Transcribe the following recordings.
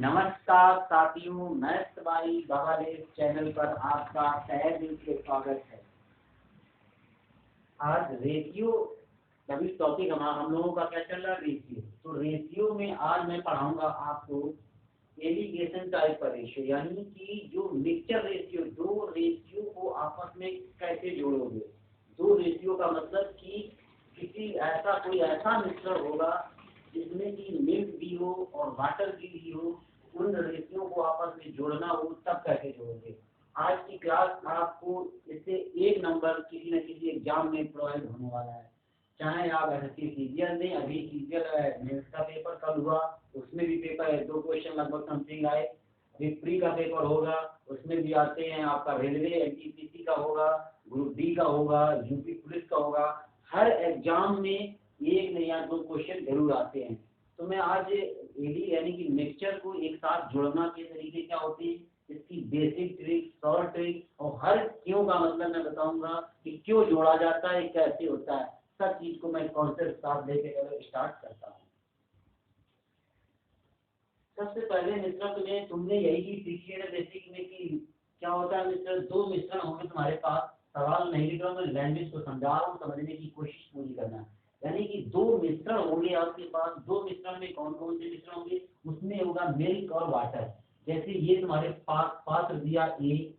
नमस्कार साथियों, मैं भाई बाबादेव चैनल पर आपका तहे दिल से स्वागत है। आज रेशियो कभी टॉपिक हम लोगों का क्या चल रहा है, रेशियो। तो रेशियो में आज मैं पढ़ाऊंगा आपको एलिगेशन टाइप का रेशियो, यानी कि जो मिक्सचर रेशियो, दो रेशियो को आपस में कैसे जोड़ोगे। दो रेशियो का मतलब कि किसी ऐसा कोई ऐसा मिक्सचर होगा जिसमें कि मिल्क भी हो और वाटर भी हो, उन रेशियो को आपस में जोड़ना हो, तब कैसे जोड़ोगे। आज की क्लास आपको इससे एक नंबर किसी न किसी एग्जाम में प्रोवाइड होने वाला है। चाहे आप एसएससी सीजीएल में, अभी सीजीएल मेंस का पेपर कल हुआ, उसमें भी पेपर है, 2 क्वेश्चन लगभग समथिंग आए। प्री का पेपर होगा, उसमें भी आते हैं। आपका रेलवे एनटीपीसी का होगा, ग्रुप डी का होगा, यूपी पुलिस का होगा। हर एग्जाम में एक या 2 क्वेश्चन जरूर आते हैं। तो मैं आज एडी यानी कि मिक्सचर को एक साथ जोड़ना के तरीके क्या होते हैं, इसकी बेसिक ट्रिक, शॉर्ट ट्रिक और हर क्यों का मतलब मैं बताऊंगा कि क्यों जोड़ा जाता है, कैसे होता है। सब चीज को मैं कॉन्सेप्ट साथ लेके स्टार्ट करता हूँ। सबसे पहले मिश्रण में तुमने यही चीज सीखी है बेसिक में कि क्या होता है मिश्रण। दो मिश्रण होंगे तुम्हारे पास, सवाल नहीं लिख रहा मैं, लैंग्वेज को समझा रहा हूँ, समझने की कोशिश पूरी करना। यानी कि 2 मिश्रण होंगे आपके पास। 2 मिश्रण में कौन कौन से मिश्रण होंगे, उसमें होगा मिल्क और वाटर। जैसे ये तुम्हारे पास पात्र दिया ए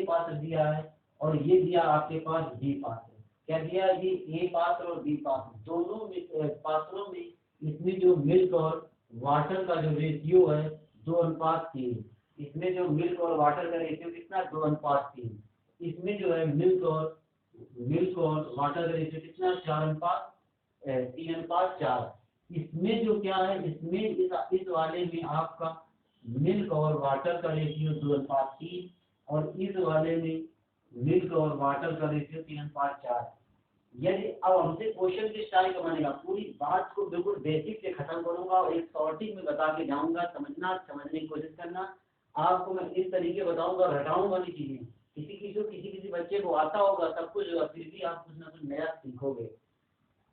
पात्र दिया है, और ये दिया आपके पास बी पात्र। क्या दिया, ये ए पात्र और बी पात्र, दोनों पात्रों में इसमें जो मिल्क और वाटर का जो रेशियो है 2:3। इसमें जो मिल्क और वाटर का रेशियो कितना, 2:3। इसमें जो है मिल्क और वाटर का रेशियो कितना, 3:4। इसमें जो क्या है, इसमें इस वाले में आपका मिल्क और वाटर का रेशियो 2:3, और इस वाले में मिल्क और वाटर का रेशियो 3:4। यदि अब हमसे क्वेश्चन के स्टाइल का बनेगा, पूरी बात को बिल्कुल बेसिक से खत्म करूंगा और एक शॉर्टिंग में बता के जाऊंगा। समझने की कोशिश करना। आपको मैं इस तरीके बताऊंगा, रटाऊंगा नहीं चीजें। किसी बच्चे को आता होगा सब कुछ, फिर भी आप कुछ ना कुछ नया सीखोगे।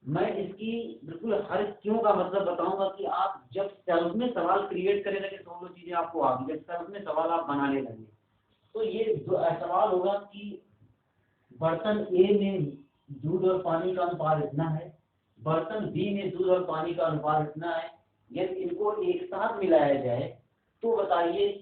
मैं इसकी बिल्कुल हर क्यों का मतलब बताऊंगा कि आप जब सेल्फ में सवाल क्रिएट करने लगे तो वो चीजें आपको आ गई। जब सेल्फ में सवाल आप बनाने लगे तो ये सवाल होगा कि बर्तन ए में दूध और पानी का अनुपात इतना है, बर्तन बी में दूध और पानी का अनुपात इतना है। यदि इनको एक साथ मिलाया जाए तो बताइए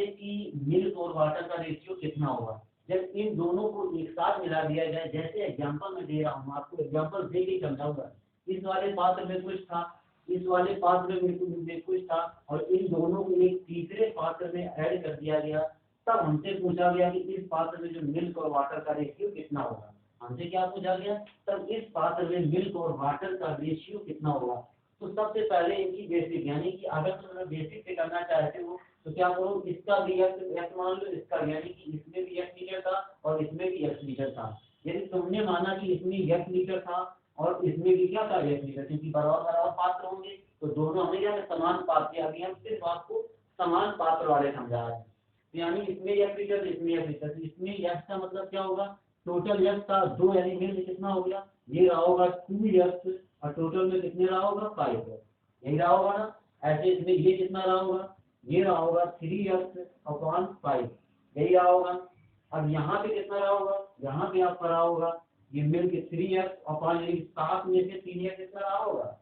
कि मिल्क और वाटर का रेशियो कितना होगा। जब इन दोनों को एक साथ मिला दिया जाए, जैसे एग्जांपल मैं दे रहा हूँ, आपको एग्जांपल दे के समझाऊंगा। इस वाले पात्र में कुछ था, इस वाले पात्र में कुछ था, और इन दोनों को एक तीसरे पात्र में ऐड कर दिया गया। तब हमसे पूछा गया कि इस पात्र में जो मिल्क और वाटर का रेशियो कितना होगा। हमसे क्या पूछा गया, तब इस पात्र में मिल्क और वाटर का रेशियो कितना होगा। तो सबसे पहले इनकी बेसिक, यानी कि अगर तुम बेसिक से करना चाहते हो तो क्या करो, इसका भी एक्स मान लो, इसका यानी कि इसमें भी 1 लीटर था और इसमें भी 1 लीटर था। यदि तुमने माना कि इसमें 1 लीटर था और इसमें भी क्या था, 1 लीटर, क्योंकि बराबर पात्र होंगे तो दोनों हमें क्या समान पात्र। अभी हम सिर्फ आपको समान पात्र वाले समझा रहे हैं। यानी इसमें 1 लीटर, इसमें 1 लीटर। इसमें यक्स का मतलब क्या होगा, टोटल यक्स का 2, यानी मिल कितना हो गया, ये रहा होगा 2 यक्स, और टोटल में कितने रहा होगा, 5 यक्स। यही रहा होगा ना। ऐसे इसमें ये कितना रहा होगा, ये रहा होगा 3x/5, यही रहा होगा। अब यहाँ पे कितना रहा होगा, यहाँ पे आपका रहा होगा ये मिल के 3x/5, 7 में से 3x कितना रहा होगा।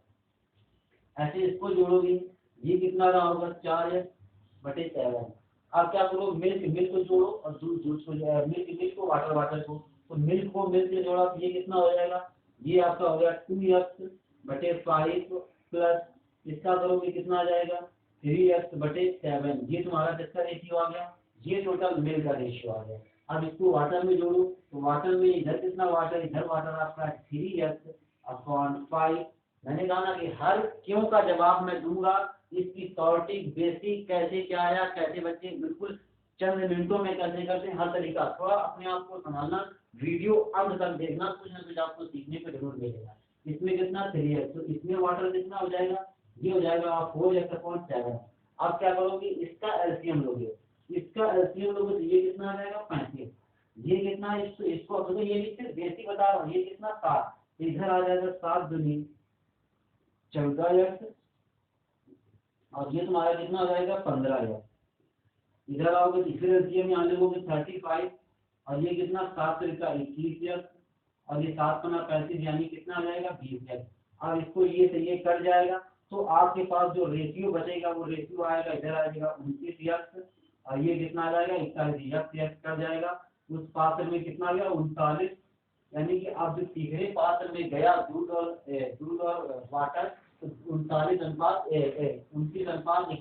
ऐसे इसको जोड़ोगे, ये कितना रहा होगा, 4x/7। अब क्या करो, मिल्क को जोड़ो और दूध को, मिल्क को वाटर को। तो मिल्क को मिल्क से जोड़ा तो ये कितना हो जाएगा, ये आपका हो गया 2x/5 प्लस इसका करोगे कितना आ जाएगा, 3x/7। ये तुम्हारा किसका रेशियो आ गया, ये टोटल मिल्क का रेशियो आ गया। अब इसको वाटर में जोड़ो तो वाटर में इधर कितना वाटर, इधर वाटर आपका 3x/5। मैंने कहा ना कि हर क्यों का जवाब मैं दूंगा। इसकी शॉर्टिंग बेसिक कैसे क्या आया, कैसे बच्चे बिल्कुल चंद मिनटों में कैसे करते हैं, हर तरीका। थोड़ा अपने आप को संभालना, वीडियो अंत तक देखना, कुछ ना कुछ आपको सीखने को जरूर मिलेगा। इसमें कितना 3x, तो इसमें वाटर कितना हो जाएगा, ये हो जाएगा 4x/7। अब क्या करोगे, इसका एलसीएम लोगे, तो ये कितना आ जाएगा 35। ये कितना, इसको अब तो ये भी सिर्फ बेसिक बता रहा हूँ, ये कितना 7, इधर आ जाएगा 7 दूनी 14x और ये तुम्हारा कितना हो जाएगा 15 है। इधर आओगे तीसरे एलसीएम में आने लोगे 35 और ये कितना 7 का 21 और ये 7 पना 35 यानी कितना आ जाएगा 20 है। अब इसको ये से ये कट जाएगा तो आपके पास जो रेशियो बचेगा वो रेशियो आएगा इधर आएगा 29 और ये कितना आ जाएगा 41 कट जाएगा। उस पात्र में कितना आ गया 39 यानी कि अब जो तीसरे पात्र में गया दूध और वाटर तो 29:41 के अनुपात में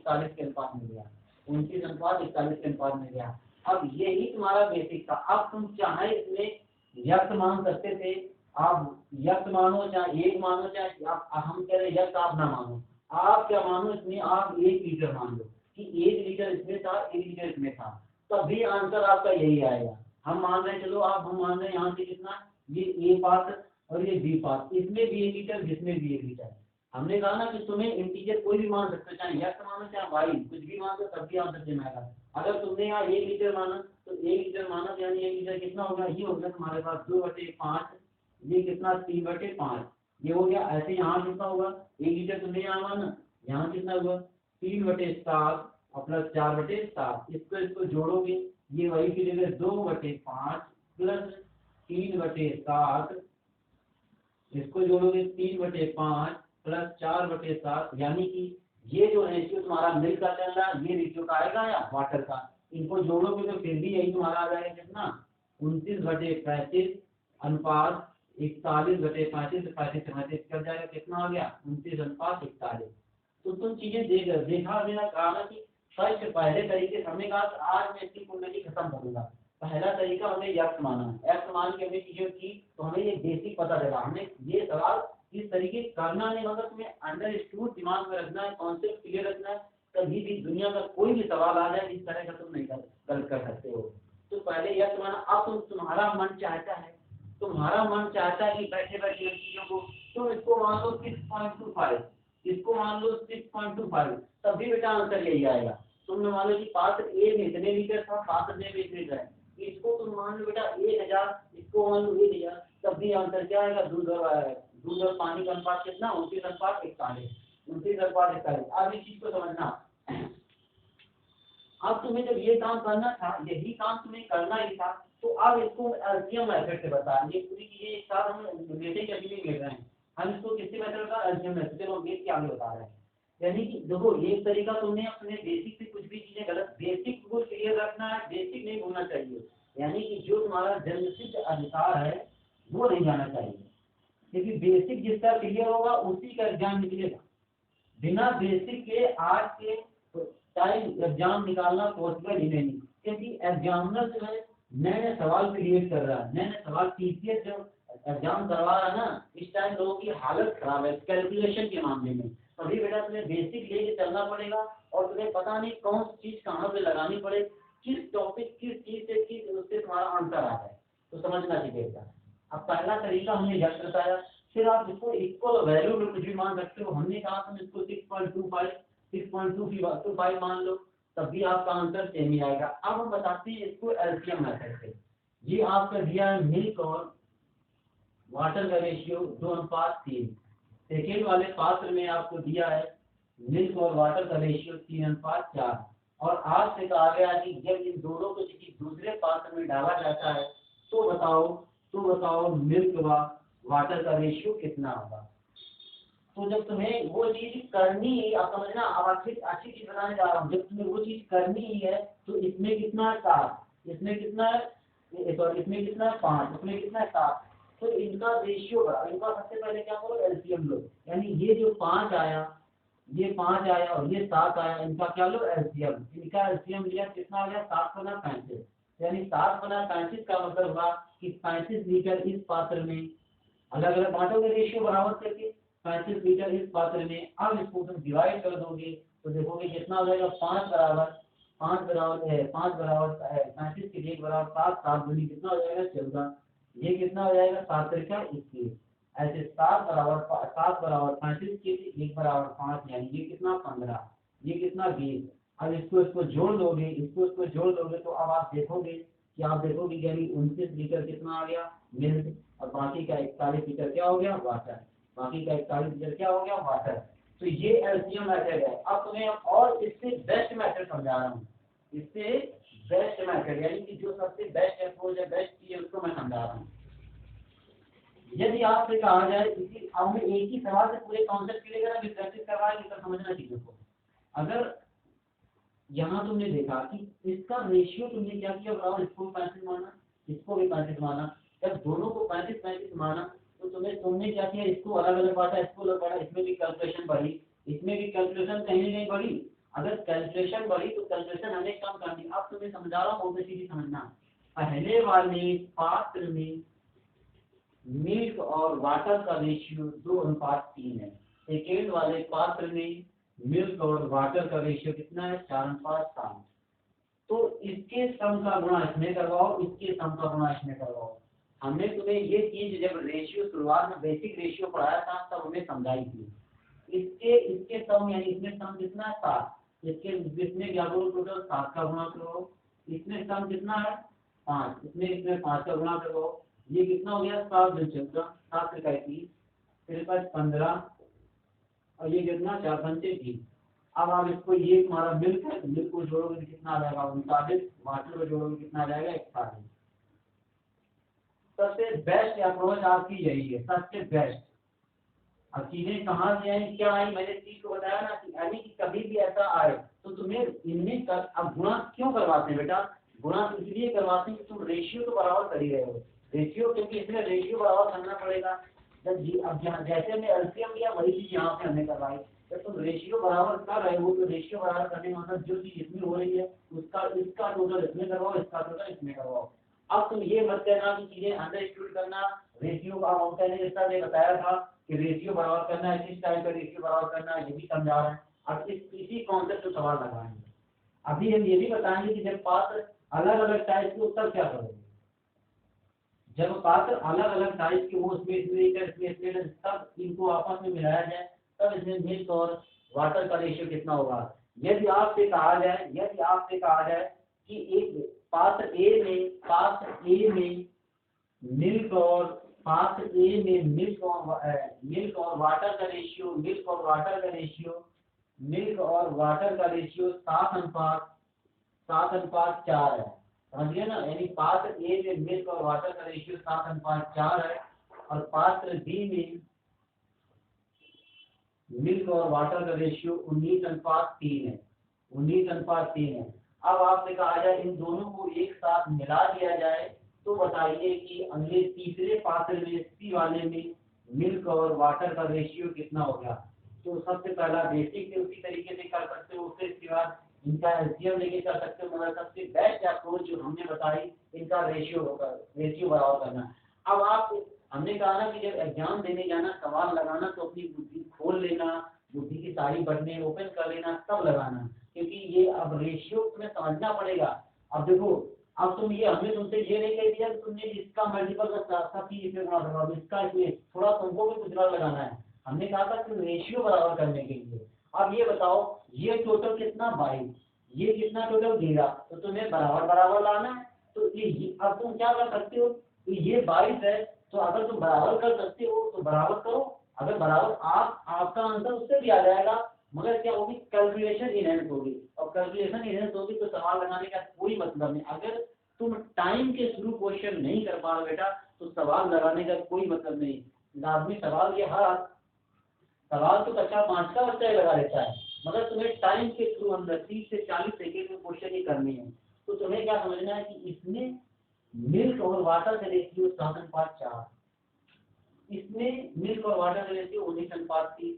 गया 29:41 के अनुपात में गया। अब यही तुम्हारा बेसिक था। अब तुम चाहे इसमें यक्त मान सकते थे, आप यक्त मानो चाहे एक मानो चाहे आप हम कह रहे यक्त आप ना मानो, आप क्या मानो इसमें आप 1 लीटर मान लो कि 1 लीटर इसमें था 1 लीटर इसमें था, तभी आंसर आपका यही आएगा। हम मान रहे हैं चलो आप हम मान रहे हैं यहाँ से कितना ये ए पात्र और ये बी पात्र, इसमें भी 1 लीटर जिसमें भी 1 लीटर। हमने कहा ना कि तुम्हें इंटीजर कोई भी मान सकते हो, चाहे यक्त मानो चाहे वाई कुछ भी मान दो तब भी आंसर देना आएगा। अगर तुमने यहाँ 1 लीटर माना तो 1 लीटर माना यानी 1 लीटर कितना होगा ये होगा तुम्हारे पास 2/5 ये कितना 3/5 ये हो गया। ऐसे यहाँ कितना होगा 1 लीटर तुमने यहाँ माना यहाँ कितना होगा 3/7 और प्लस 4/7 इसको जोड़ोगे ये वही की जगह 2/5 प्लस 3/7 इसको जोड़ोगे 3/5 प्लस 4/7 यानी कि ये जो रेशियो तुम्हारा मिल्क का चल रहा है ये रेशियो का आएगा या वाटर का, इनको जोड़ोगे तो फिर भी यही तुम्हारा आ जाएगा कितना 29/35 अनुपात 41/35 कर जाएगा कितना आ गया 29:41। तो तुम चीजें देखा मेरा कहा ना कि फर्स्ट पहले तरीके हमने कहा आज मैं इसकी कुंडली खत्म करूंगा। पहला तरीका हमने यक्त माना, यक्त मान के हमने चीजें की तो हमें ये बेसिक पता चला। हमने ये सवाल इस तरीके करना नहीं मगर तुम्हें अंडरस्टूड दिमाग में रखना है, कॉन्सेप्ट क्लियर रखना है। कभी भी दुनिया का कोई भी सवाल आ जाए इस तरह का तुम नहीं गलत कर सकते हो। तो पहले यक्त माना। अब तुम्हारा मन चाहता है कि बैठे बैठे इन चीजों को तुम इसको मान लो 6.25 इसको मान लो 6.25 तब भी बेटा आंसर यही आएगा। तुमने मान लो कि पात्र ए में इतने लीटर था पात्र बी में इतने लीटर है, इसको तुम मान लो बेटा 1000 इसको मान लो 1000 तब भी आंसर क्या आएगा दूध और पानी का अनुपात कितना 29:41 29:41। अब इस चीज को समझना। अब तुम्हें जब ये काम करना था यही काम तुम्हें करना ही था तो अब इसको एलसीएम मेथड से बता ये पूरी चीजें एक साथ हम लेटेंगे अभी नहीं मिल रहे हैं। हम इसको किससे मेथड बता एलसीएम मेथड चलो हम इसके आगे बता रहे हैं। यानी कि देखो एक तरीका तुमने अपने बेसिक से कुछ भी चीजें गलत बेसिक को क्लियर रखना है, बेसिक नहीं भूलना चाहिए। यानी कि जो तुम्हारा जन्मसिद्ध अधिकार है वो नहीं जाना चाहिए क्योंकि बेसिक जिसका क्लियर होगा उसी का एग्जाम निकलेगा। बिना बेसिक के आज के टाइम एग्जाम निकालना पॉसिबल ही नहीं क्योंकि एग्जामिनर जो है नए नए सवाल क्रिएट कर रहा है, नए नए सवाल टीसीएस जो एग्जाम करवा रहा है ना इस टाइम लोगों की हालत खराब है कैलकुलेशन के मामले में। तभी बेटा तुम्हें बेसिक लेके चलना पड़ेगा और तुम्हें पता नहीं कौन सी चीज कहाँ पे लगानी पड़े, किस टॉपिक किस चीज से किस उससे तुम्हारा आंसर आ जाए तो समझना चाहिए। अब पहला तरीका हमने यह बताया, फिर आप इसको इक्वल वैल्यू में कुछ भी मान सकते हो। हमने कहा तुम इसको 6.25 मान लो तब भी आपका आंसर सेम ही आएगा। अब हम बताते हैं इसको एलसीएम मेथड से। ये आपका दिया है मिल्क और वाटर का रेशियो 2:3। सेकेंड वाले पात्र में आपको दिया है मिल्क और वाटर का रेशियो 3:4 और आपसे कहा गया कि जब इन दोनों को किसी दूसरे पात्र में डाला जाता है तो बताओ मिल्क व वाटर का रेशियो कितना होगा। तो जब तुम्हें वो चीज करनी ही आप समझना, अब अच्छी चीज बताने जा रहा हूँ। जब तुम्हें वो चीज करनी ही है तो इसमें कितना है 7 इसमें कितना है सॉरी इसमें कितना है 5 इसमें कितना है 7 तो इनका रेशियो बड़ा इनका सबसे पहले क्या करो एलसीएम लो। यानी ये जो 5 आया और ये 7 आया इनका क्या लो एलसीएम। इनका एलसीएम लिया कितना आ गया 7×35 यानी 7×35 का मतलब हुआ कि 35 लीटर इस पात्र में अलग अलग बांटोगे रेशियो बराबर करके 35 लीटर इस पात्र में। अब इसको तुम डिवाइड कर दोगे तो देखोगे कितना हो जाएगा 5 बराबर 35 के 1 बराबर 7 7 दूनी कितना हो जाएगा 14 ये कितना हो जाएगा 7×3 = 21। ऐसे 7 बराबर 35 के 1 बराबर 5 यानी ये कितना 15 ये कितना 20। अब इसको जोड़ दोगे तो अब आप देखोगे कि यानी 29 लीटर कितना आ गया मिल्क और बाकी का 41 लीटर क्या हो गया वाटर तो ये एलसीएम मेथड है। अब तुम्हें और इससे बेस्ट मेथड समझा रहा हूँ, इससे बेस्ट मेथड यानी कि जो सबसे बेस्ट अप्रोच है, बेस्ट चीज है, उसको मैं समझा रहा हूँ। यदि आपसे कहा जाए इसी अब हमें एक ही सवाल से पूरे कॉन्सेप्ट क्लियर करना, प्रैक्टिस करवाएंगे तो समझना चीजों को। अगर यहाँ तुमने देखा कि इसका रेशियो तुमने क्या किया, बराबर इसको भी 35 माना, इसको भी 35 माना, जब दोनों को 35-35 माना तो तुमने क्या किया, इसको अलग अलग बांटा, इसको अलग बांटा, इसमें भी कैलकुलेशन बढ़ी, इसमें भी कैलकुलेशन कहीं ना कहीं बढ़ी। अगर कैलकुलेशन बढ़ी तो कैलकुलेशन हमें कम करनी। अब तुम्हें समझा रहा हूँ, बहुत सीधी समझना। पहले वाले पात्र में मिल्क और वाटर का रेशियो 2:3 है, सेकेंड वाले पात्र में मिल्क और वाटर का रेशियो कितना है, 4:7। तो इसके सम का गुणा इसमें करवाओ, इसके सम का गुणा इसमें करवाओ। हमने तुम्हें ये चीज जब रेशियो शुरुआत में बेसिक रेशियो पढ़ाया था तब हमें समझाई थी। इसके सम यानी इसमें सम कितना है, 7, इसमें क्या करो, टोटल 7 का गुणा करो, इसमें सम कितना है 5, इसमें 5 का गुणा करो, ये कितना हो गया 7 2 14, 7 3 30, फिर 15 और ये कितना 4 5 30। अब आप इसको, ये हमारा मिल्क है, मिल्क को जोड़ोगे तो कितना आ जाएगा 39, वाटर को जोड़ोगे कितना आ जाएगा 41। सबसे बेस्ट अप्रोच आपकी यही है, सबसे बेस्ट। अब चीजें कहाँ से आई, क्या आई, मैंने चीज को बताया ना कि यानी कि कभी भी ऐसा आए तो तुम्हें इनमें कर, अब गुणा क्यों करवाते हैं बेटा, गुणा इसलिए करवाते हैं कि तुम रेशियो तो बराबर कर ही रहे हो, रेशियो, क्योंकि इसमें रेशियो बराबर करना पड़ेगा। जब जी अब जैसे हमने एलसीएम लिया वही चीज यहाँ पे हमने करवाई। जब तुम रेशियो बराबर कर रहे हो तो रेशियो बराबर करने का मतलब जो चीज इसमें हो रही है उसका इसका टोटल इसमें करवाओ, इसका टोटल इसमें करवाओ। अब तुम ये मत कहना कि चीजें अंडरस्टूड करना, रेशियो का हम पहले जैसा ने बताया था कि रेशियो बराबर करना है, किस टाइप का रेशियो बराबर करना है, ये भी समझा रहे हैं। अब इसी कॉन्सेप्ट को सवाल लगाएंगे। अभी हम ये भी बताएंगे कि जब पात्र अलग अलग टाइप के उत्तर क्या करोगे, जब पात्र अलग अलग टाइप के हो, इसमें तब इनको आपस में मिलाया जाए तब इसमें मिल्क और वाटर का रेशियो कितना होगा। यदि आपसे कहा जाए कि एक पात्र ए में मिल्क और वाटर का रेशियो 7:4 है, समझिए ना। यानी पात्र ए में मिल्क और वाटर का रेशियो 7:4 है और पात्र बी में मिल्क और वाटर का रेशियो 19:3 है, 19:3 है। अब आपसे कहा जाए इन दोनों को एक साथ मिला दिया जाए तो बताइए कि अगले तीसरे पात्र में सी वाले में मिल्क और वाटर का रेशियो कितना हो गया। तो सबसे पहला बेसिक से उसी तरीके से कर सकते हो, फिर इसके बाद इनका एलसीएम लेके कर सकते हो, मगर सबसे बेस्ट अप्रोच जो हमने बताई इनका रेशियो बराबर करना। अब आप हमने कहा ना कि जब एग्जाम देने जाना, सवाल लगाना तो अपनी बुद्धि खोल लेना, बुद्धि की सारी बटनें ओपन कर लेना तब लगाना, क्योंकि ये अब रेशियो तुम्हें समझना पड़ेगा। अब देखो, अब तुम ये हमने तुमसे ये नहीं कह दिया कि तुमने इसका मल्टीपल का साथ ही इसमें गुणा करना, इसका इसमें थोड़ा तुमको भी गुजरा लगाना है। हमने कहा था कि रेशियो बराबर करने के लिए। अब ये बताओ, ये टोटल कितना 22, ये कितना टोटल 13, तो तुम्हें बराबर बराबर लाना है। तो ये अब तुम क्या कर सकते हो, तो ये 22 है तो अगर तुम बराबर कर सकते हो तो बराबर करो, अगर बराबर आपका आंसर उससे भी आ जाएगा, मगर क्या होगी, कैलकुलेशन इनहेंस होगी, और कैलकुलेशन इनहेंस होगी तो सवाल लगाने का कोई मतलब नहीं। अगर तुम टाइम के थ्रू क्वेश्चन नहीं कर पा रहे बेटा तो सवाल लगाने का कोई मतलब नहीं। लाजमी सवाल ये हर सवाल तो कक्षा 5 का बच्चा लगा लेता है, मगर तुम्हें टाइम के थ्रू अंदर 30 से 40 सेकेंड में क्वेश्चन ही करनी है। तो तुम्हें क्या समझना है कि इसमें मिल्क और वाटर का रेशियो 7:4, इसमें मिल्क और वाटर का रेशियो 19:3।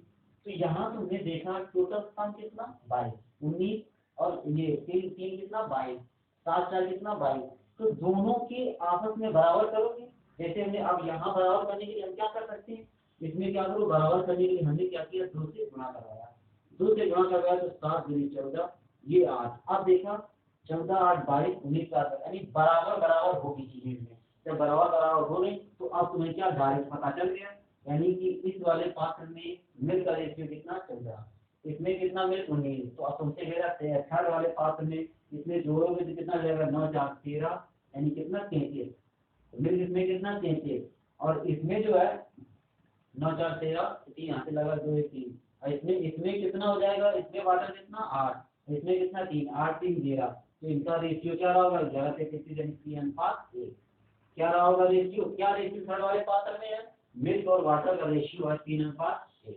तो यहाँ तुमने देखा टोटल सम कितना 22, 19 और ये 3 कितना 22, 7 4 कितना 22। तो दोनों के आपस में बराबर करोगे, जैसे हमने अब यहाँ बराबर करने के लिए हम क्या कर सकते हैं, इसमें क्या करो, बराबर करने के लिए हमने क्या किया, 2 से गुणा करवाया, 2 से गुणा करवाया तो 7 दूनी 14, ये 8। अब देखा 14 8 22 19 का, यानी बराबर बराबर होगी चीजें में। जब बराबर बराबर हो गई तो अब तुम्हें क्या डायरेक्ट पता चल गया, यानी कि इस वाले पात्र में मिल्क का रेशियो कितना 14, इसमें कितना मिल्क 19। तो अब तुमसे कह रहा थर्ड वाले पात्र में इसमें जोड़ोगे तो कितना जाएगा 9 4 13, यानी कितना 33, मिल्क इसमें कितना 33, और इसमें जो है 9 4 13, यहाँ से लगा 2 1 3, और इसमें इसमें कितना हो जाएगा, इसमें वाटर कितना 8, इसमें कितना 3, 8 3 13, तो इनका रेशियो क्या रहा होगा 11:33 क्या रहा होगा रेशियो, क्या रेशियो थर्ड वाले पात्र में है, मिल्क और वाटर का रेशियो है 3:1,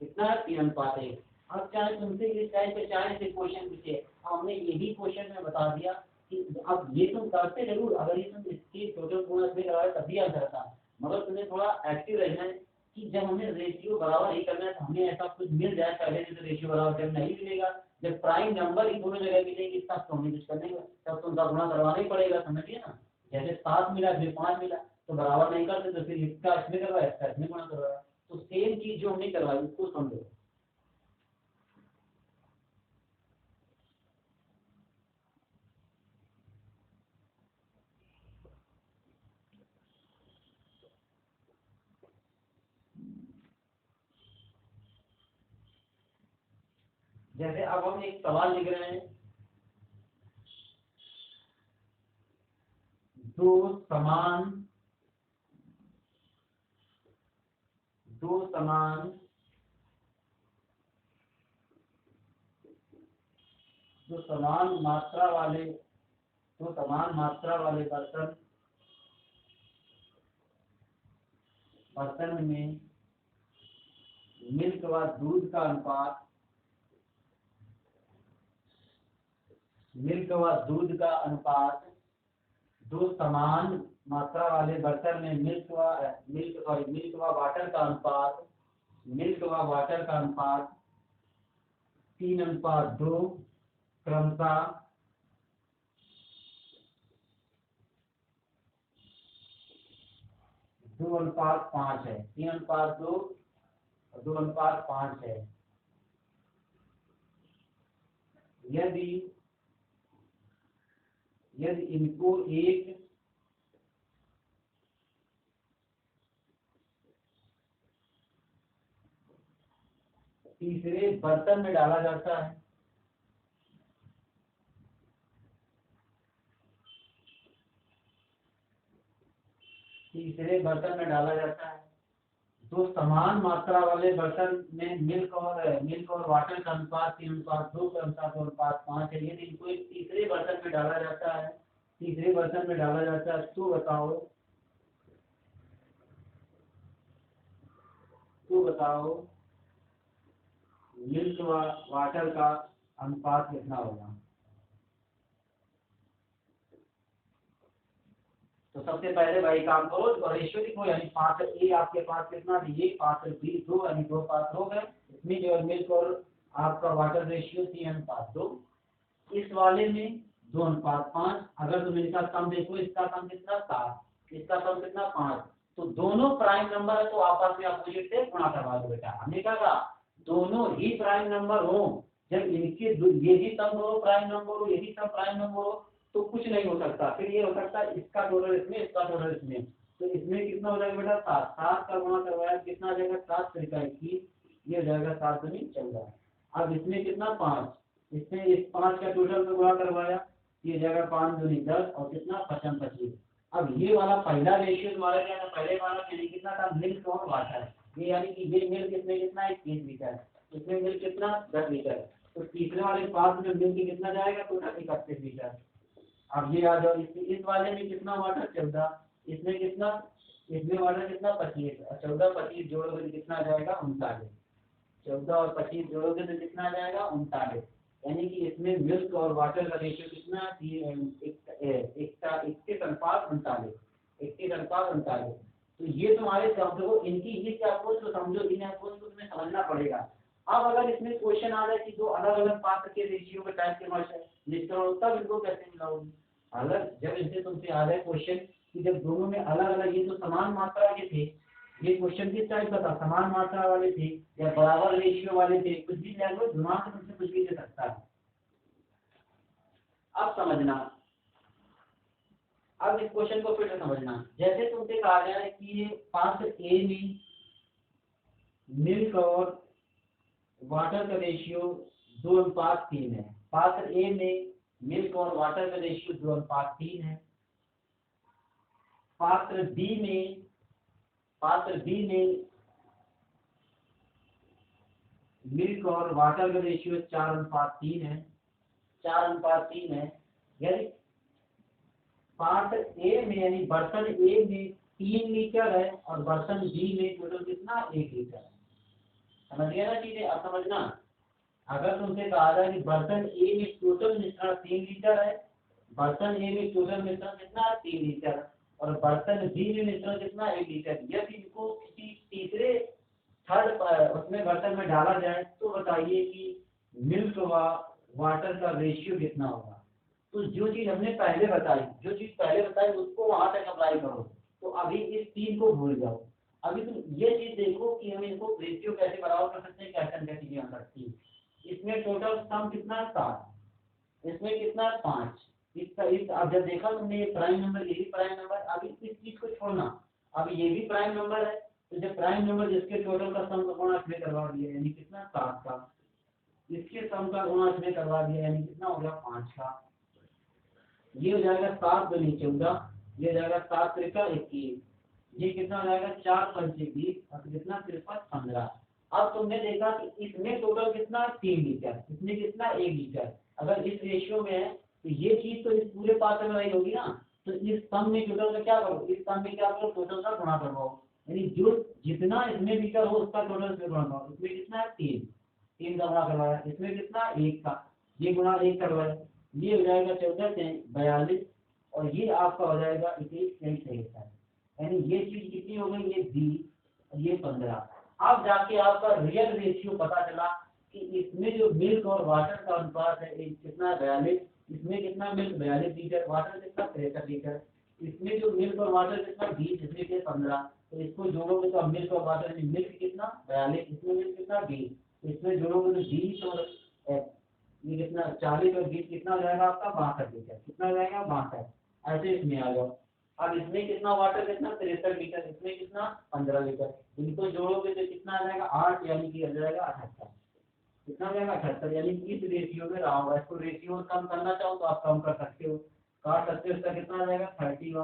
कितना है 3:1। अब चाहे तुमसे इस टाइप के चाहे से क्वेश्चन पूछे, हमने यही क्वेश्चन में बता दिया कि अब ये तुम करते जरूर, अगर ये तुम इसकी टोटल गुणा से कराए तभी आंसर आता, मगर तुम्हें थोड़ा एक्टिव रहना है कि जब हमें रेशियो बराबर नहीं करना है तो हमें ऐसा कुछ मिल जाए पहले से, तो रेशियो बराबर जब नहीं मिलेगा, जब प्राइम नंबर ही दोनों जगह मिलेगी तब तो हमें कुछ करने का, तब तो उनका गुणा करवाना ही पड़ेगा, समझिए ना। जैसे 7 मिला फिर 5 मिला तो बराबर नहीं करते, तो फिर इसका इसमें करवाया इसका इसमें गुणा करवाया, तो सेम चीज जो हमने करवाई उसको समझो। जैसे अब हम एक सवाल लिख रहे हैं, दो समान दो समान दो समान मात्रा वाले बर्तन में मिल्क व दूध का अनुपात दो समान मात्रा वाले बर्तन में मिल्क व वाटर का अनुपात 3:2 क्रमशः 2:5 है, 3:2 और 2:5 है। यदि इनको एक तीसरे बर्तन में डाला जाता है, तो समान मात्रा वाले बर्तन में मिल्क और वाटर का अनुपात 3:2 के अनुसार 2:5 है। यदि इनको एक तीसरे बर्तन में डाला जाता है तो बताओ मिल्क व वाटर का अनुपात कितना होगा। तो सबसे पहले भाई काम करो, तो रेशियो लिखो, यानी पात्र ए आपके पास कितना दिए, पात्र बी 2, यानी 2 पात्र हो गए, इसमें जो मिल्क और आपका वाटर रेशियो 3:2, इस वाले में 2:5। अगर तुम इनका सम देखो, इसका सम कितना 7, इसका सम कितना 5, तो दोनों प्राइम नंबर है तो आपस में अपोजिट से गुणा करवा दो बेटा। हमने कहा दोनों ही प्राइम नंबर हो, जब इनके यही सम दोनों प्राइम नंबर हो, यही सब प्राइम नंबर हो तो कुछ नहीं हो सकता, फिर ये हो सकता है इसका टोटल इसमें, इसका टोटल इसमें, तो इसमें कितना हो जाएगा बेटा 7, 7 का गुणा करवाया कितना आ जाएगा 7 × 21, ये हो जाएगा 7 दूनी 14। अब इसमें कितना 5, इसमें इस 5 का टोटल में गुणा करवाया, ये हो जाएगा 5 दूनी 10 और कितना 55 25। अब ये वाला पहला रेशियो तुम्हारा क्या था, पहले वाला यानी कितना था मिल्क और वाटर, ये यानी कि ये मिल्क इसमें कितना है 30 लीटर, इसमें मिल्क कितना 10 लीटर, तो तीसरे वाले पास में मिल्क कितना जाएगा टोटल 31 लीटर। अब ये आ जाओ इस वाले में कितना वाटर 14, इसमें कितना, इसमें वाटर कितना 25, और 14 25 जोड़ोगे तो कितना आ जाएगा 39, 14 और 25 जोड़ोगे तो कितना आ जाएगा 39, यानी कि इसमें मिल्क और वाटर का रेशियो कितना 21:39। तो ये तुम्हारे शब्द को इनकी इस अप्रोच को समझो, इन अप्रोच को तुम्हें समझना पड़ेगा। अब अगर इसमें क्वेश्चन आ जाए कि दो अलग अलग पात्र के रेशियो के टाइप के वर्ष है लिस्ट करो, तब इनको कैसे मिलाओगे। अगर जब इनसे तुमसे आ जाए क्वेश्चन कि जब दोनों में अलग अलग, ये तो समान मात्रा के थे, ये क्वेश्चन किस टाइप का था, समान मात्रा वाले थे या बराबर रेशियो वाले थे, कुछ भी लैंग्वेज दिमाग से तुमसे कुछ भी दे सकता है। अब समझना, अब इस क्वेश्चन को फिर से समझना। जैसे तुमसे कहा गया है कि पात्र ए में मिल्क और वाटर का रेशियो 2:3 है, पात्र ए में मिल्क और वाटर का रेशियो 2:3 है। पात्र बी में मिल्क और वाटर का रेशियो 4:3 है, 4:3 है। यानी पार्ट ए में यानी बर्तन ए में 3 लीटर है और बर्तन बी में टोटल कितना 1 लीटर है। समझ गया ना चीजें? अब समझना, अगर तुमसे कहा जाए कि बर्तन ए में टोटल मिश्रण 3 लीटर है, बर्तन ए में टोटल मिश्रण कितना 3 लीटर और बर्तन बी में मिश्रण कितना 1 लीटर, यदि इनको किसी तीसरे थर्ड उसमें बर्तन में डाला जाए तो बताइए कि मिल्क व वाटर का रेशियो कितना होगा। तो जो चीज हमने पहले बताई, जो चीज पहले बताई उसको वहां तक अप्लाई करो। तो अभी इस 3 को भूल जाओ। अभी तुम ये चीज देखो कि हम इनको रेशियो कैसे बराबर कर सकते हैं, कैसे क्या चीजें हो सकती है। इसमें टोटल सम कितना 7, इसमें कितना 5। इसका इस अब जब देखा तुमने ये प्राइम नंबर, ये भी प्राइम नंबर, अभी इस चीज को छोड़ना, अब ये भी प्राइम नंबर है, तो जब प्राइम नंबर जिसके टोटल का सम का गुणा इसमें करवा दिया यानी कितना 7 का, इसके सम का गुणा इसमें करवा दिया यानी कितना हो गया 5 का। ये हो जाएगा 7 दूनी 14, ये हो जाएगा 7 त्रिका 21, ये कितना हो जाएगा 4 पंचे 20 और कितना 53 15। अब तुमने देखा कि इसमें टोटल कितना 3 लीटर, इसमें कितना 1 लीटर। अगर इस रेशियो में है तो ये चीज तो इस पूरे पात्र में नहीं होगी ना, तो इस सम में टोटल का क्या करो, इस सम में क्या करो टोटल का गुणा करवाओ, यानी जो जितना इसमें लीटर हो उसका टोटल इसमें गुणा करो। इसमें कितना है 3 का गुणा करवाया, इसमें कितना 1 का, ये गुणा 1 करवाया, ये हो जाएगा 14 से 42 और ये आपका हो जाएगा 21 यानी ये चीज कितनी हो गई, ये 20 और ये 15। अब जाके आपका रियल रेशियो पता चला कि इसमें जो मिल्क और वाटर का अनुपात है कितना 42, इसमें कितना मिल्क 42 लीटर, वाटर कितना 63 लीटर, इसमें जो मिल्क और वाटर कितना 20, इसमें के 15। तो इसको जोड़ोगे तो मिल्क और वाटर में मिल्क कितना 42, इसमें मिल्क कितना 20, इसमें जोड़ोगे तो 20 और ये कितना 40 और 20 कितना हो जाएगा आपका 62 लीटर, कितना हो जाएगा 62। ऐसे इसमें आ जाओ। अब इसमें कितना वाटर कितना 63 लीटर, इसमें कितना 15 लीटर, इनको जोड़ोगे तो कितना आ जाएगा 8 यानी कि आ जाएगा 78, कितना आ जाएगा 78 यानी कि इस रेशियो में रहा होगा। इसको रेशियो कम करना चाहो तो आप कम कर सकते हो, काट सकते हो, इसका कितना आ जाएगा 31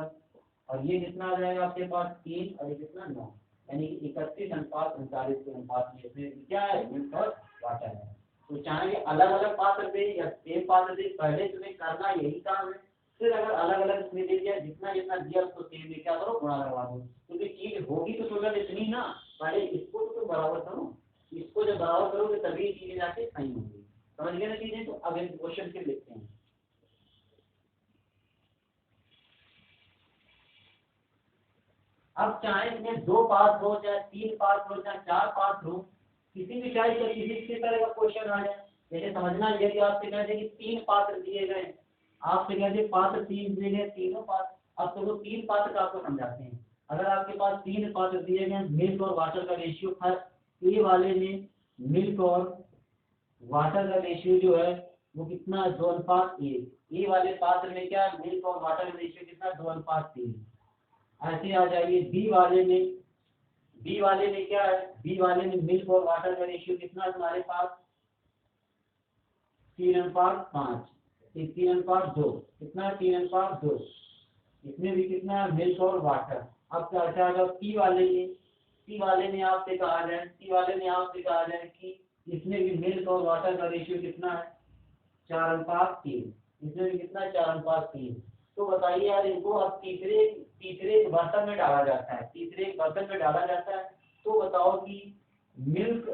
और ये कितना आ जाएगा आपके पास 3 और ये कितना 9 यानी कि 31:39 के अनुपात में इसमें क्या है मिल्क और वाटर है। तो चाहे अलग अलग पात्र दे या सेम पात्र दे, पहले तुम्हें करना यही काम है। फिर अगर अलग अलग इसमें दे दिया, जितना जितना दिया उसको सेम में क्या करो गुणा करवा दो, क्योंकि चीज होगी तो टोटल इतनी ना, पहले इसको तो बराबर करो, इसको जब बराबर करोगे तभी चीजें जाके सही होंगी। समझ गए ना चीजें? तो अब एक क्वेश्चन फिर देखते हैं। अब चाहे इसमें 2 पात्र हो, चाहे 3 पात्र हो, चाहे 4 पात्र हो, किसी भी टाइप का किसी भी तरह का क्वेश्चन आ जाए, जैसे समझना यदि आपसे कह दे कि 3 पात्र दिए गए, आपसे कह दे पात्र 3 दिए गए, तीनों पात्र, अब तो वो 3 पात्र का आपको समझाते हैं। अगर आपके पास 3 पात्र दिए गए, मिल्क और वाटर का रेशियो है, ए वाले में मिल्क और वाटर का रेशियो जो है वो कितना 2:1, ए वाले पात्र में क्या मिल्क और वाटर का रेशियो कितना 2:3। ऐसे आ जाइए बी वाले में क्या है, बी वाले में मिल्क और वाटर का रेशियो कितना है तुम्हारे पास 3:5, 3:2, कितना 3:2, इसमें भी कितना है मिल्क और वाटर। अब क्या आएगा सी वाले में आपसे कहा जाए कि इसमें भी मिल्क और वाटर का रेशियो कितना है 4:3, इसमें भी कितना 4:3। तो बताइए यार इनको अब तीसरे बर्तन में डाला जाता है, तो बताओ कि मिल्क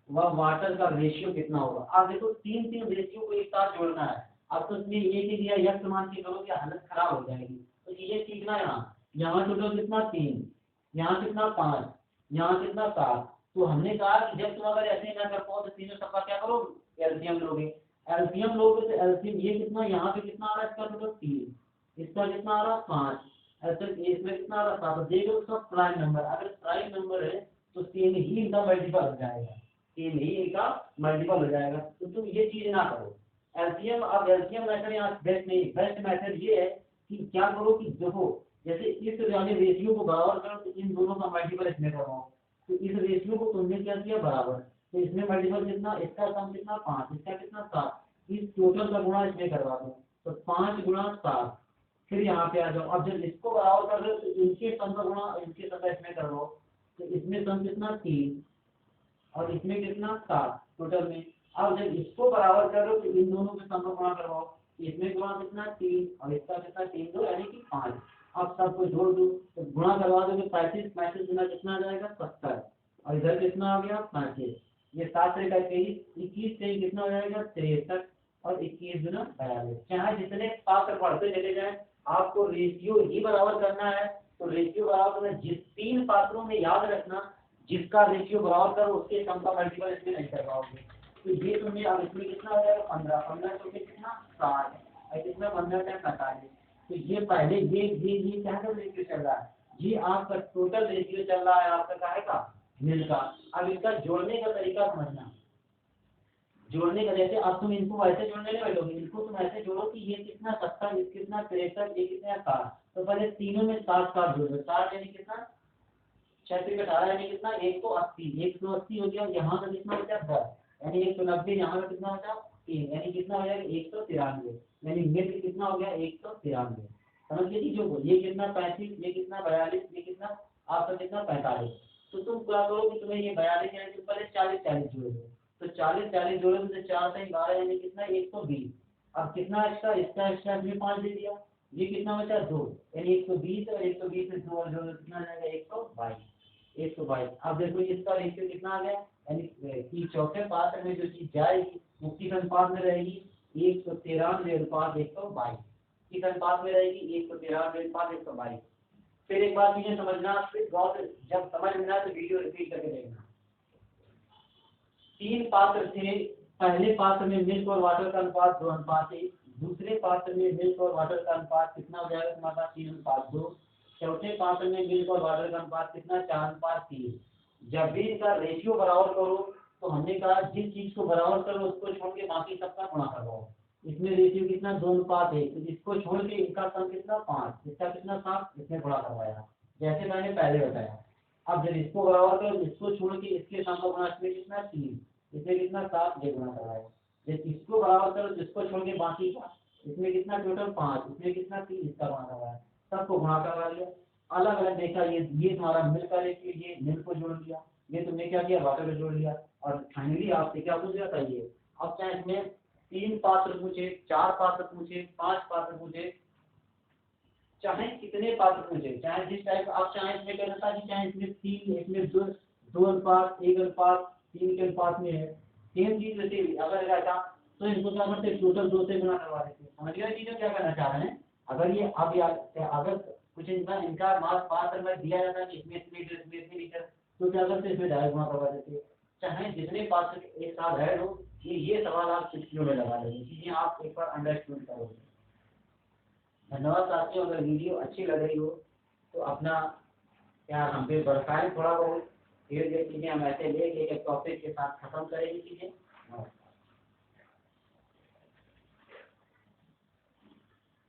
व वाटर का रेशियो कितना होगा। आप देखो 3 रेशियो को एक साथ जोड़ना है। अब तो इसमें ये चीज या यक्ष मान के करोगे हालत खराब हो जाएगी, तो चीजें सीखना यहाँ टोटल कितना 3, यहाँ कितना 5, यहाँ कितना 7। तो हमने कहा कि जब तुम अगर ऐसे ना कर पाओ तो तीनों सबका क्या करो एलसीएम लोगे, तो एलसीएम ये कितना यहाँ पे कितना आ रहा है इसका टोटल 3, इसका कितना आ रहा है 5, ऐसे इसमें कितना आ रहा है 7। देखो उसका प्राइम नंबर, अगर प्राइम नंबर है तो 3 ही इनका मल्टीपल हो जाएगा, 3 ही इनका मल्टीपल हो जाएगा। तो तुम ये चीज ना करो एलसीएम। अब एलसीएम मेथड यहाँ बेस्ट नहीं, बेस्ट मेथड ये है कि क्या करो कि देखो जैसे इस वाले रेशियो को बराबर करो तो इन दोनों का मल्टीपल इसमें करवाओ। तो इस रेशियो को तुमने क्या किया बराबर, तो इसमें मल्टीपल कितना, इसका सम कितना 5, इसका कितना 7, इस टोटल का गुणा इसमें करवा दो तो 5 × 7। फिर यहाँ पे आ जाओ, अब जब इसको बराबर कर रहे हो तो इनके सम का गुणा इनके सम का इसमें करवाओ, तो इसमें सम कितना 3, और इसमें कितना 7 टोटल में। अब जब इसको बराबर करो तो इन दोनों के सम को गुणा करवाओ, इसमें गुणा कितना 3 और इसका कितना 3 2 यानी कि 5। अब सबको जोड़ दो तो गुणा करवा दो तो 35 35 गुना कितना आ जाएगा 70 और इधर कितना आ गया 35। ये 7 से 23 21 से कितना हो जाएगा 63 और 21 गुना 42। चाहे जितने पात्र बढ़ते चले जाए आपको रेशियो ही बराबर करना है। तो रेशियो बराबर करना, जिस 3 पात्रों में याद रखना जिसका रेशियो बराबर करो उसके सम का मल्टीपल इसमें नहीं कर पाओगे। तो ये तुम्हें अब इसमें कितना हो जाएगा 15 15 तो कितना 60 और कितना 15 का 45। तो ये पहले ये क्या का रेशियो चल रहा है, ये आपका टोटल रेशियो चल रहा है आपका काहे का मिल का। अब इसका जोड़ने का तरीका समझना, जोड़ने का जैसे अब तुम इनको वैसे जोड़ने नहीं बैठोगे, इनको तुम ऐसे जोड़ो कि ये कितना 70 ये कितना 63 ये कितना 60। तो पहले तीनों में 7 7 जोड़ दो, 7 यानी कितना 6 18 यानी कितना 180 180 हो गया। यहाँ का कितना हो गया 10 यानी 190, यहाँ का कितना हो गया 3 यानी कितना हो जाएगा 193 यानी मिल कितना हो गया 193। समझ गए चीजों को, ये कितना 35 ये कितना 42 ये कितना आपका कितना 45। तो तुम क्या करो कि तुम्हें ये 42 यानी कि पहले 40 40 जोड़ दो, तो 40 40 जोड़े तो 4 से 12 यानी कितना 120। अब कितना एक्स्ट्रा इसका एक्स्ट्रा इसमें 5 दे दिया, ये कितना बचा 2 यानी 120 और 120 में 2 और जोड़ो कितना आ जाएगा 122 122। अब देखो इसका रेशियो कितना आ गया यानी कि चौथे पात्र में जो चीज जाएगी वो किस अनुपात में रहेगी 193 अनुपात 122। किस अनुपात में रहेगी 193 अनुपात 122। फिर एक बात चीजें समझना, फिर गौर से जब समझ में ना तो वीडियो रिपीट करके देखना। 3 पात्र थे, पहले पात्र में मिल्क और वाटर का अनुपात 2:1, दूसरे पात्र में मिल्क और वाटर का अनुपात कितना हो जाएगा तुम्हारे पास 3:2, चौथे पात्र में मिल्क और वाटर का अनुपात कितना 4:3। जब भी इनका रेशियो बराबर करो तो हमने कहा जिस चीज को बराबर करो उसको छोड़ के बाकी सबका गुणा करवाओ। इसमें रेशियो कितना 2:1 तो इसको छोड़ के इनका सम कितना 5 इसका कितना 7 इसमें गुणा करवाया जैसे मैंने पहले बताया। अब जब इसको बराबर करो इसको छोड़ के इसके सम का गुणा इसमें कितना 3 इसमें कितना 7 ये गुणा करवाया। जब इसको बराबर करो जिसको छोड़ के बाकी का इसमें कितना टोटल 5 इसमें कितना 3 इसका गुणा करवाया, सबको गुणा करवा लिया। अलग अलग देखा ये तुम्हारा मिल का रेशियो, ये मिल को जोड़ लिया, ये तुमने क्या किया वाटर को जोड़ लिया और फाइनली आपसे क्या पूछ रहा था ये। अब चाहे इसमें 3 पात्र पूछे 4 पात्र पूछे 5 पात्र पूछे चाहे कितने पात्र पूछे, चाहे जिस टाइप आप चाहे इसमें कहना था कि चाहे इसमें 3 इसमें 2 अनुपात 1 अनुपात 3 के अनुपात में है सेम चीज वैसे भी अगर रहता तो इनको क्या करते टोटल 2 से गुणा करवा देते। समझ गए चीजें क्या करना चाह रहे हैं। अगर ये अब अगर कुछ इनका मास पात्र में दिया जाता है कि इसमें इतने लीटर इसमें इतने लीटर तो क्या करते इसमें डायरेक्ट गुणा करवा देते। चाहे जितने पात्र एक साथ ऐड हो ये सवाल आप चुटकियों में लगा लेंगे, चीजें आप एक बार अंडरस्टैंड करोगे। धन्यवाद साथियों, अगर वीडियो अच्छी लग रही हो तो अपना क्या हम पे बरसाएं थोड़ा बहुत, धीरे धीरे चीजें हम ऐसे लेके एक टॉपिक के साथ खत्म करेंगे चीजें।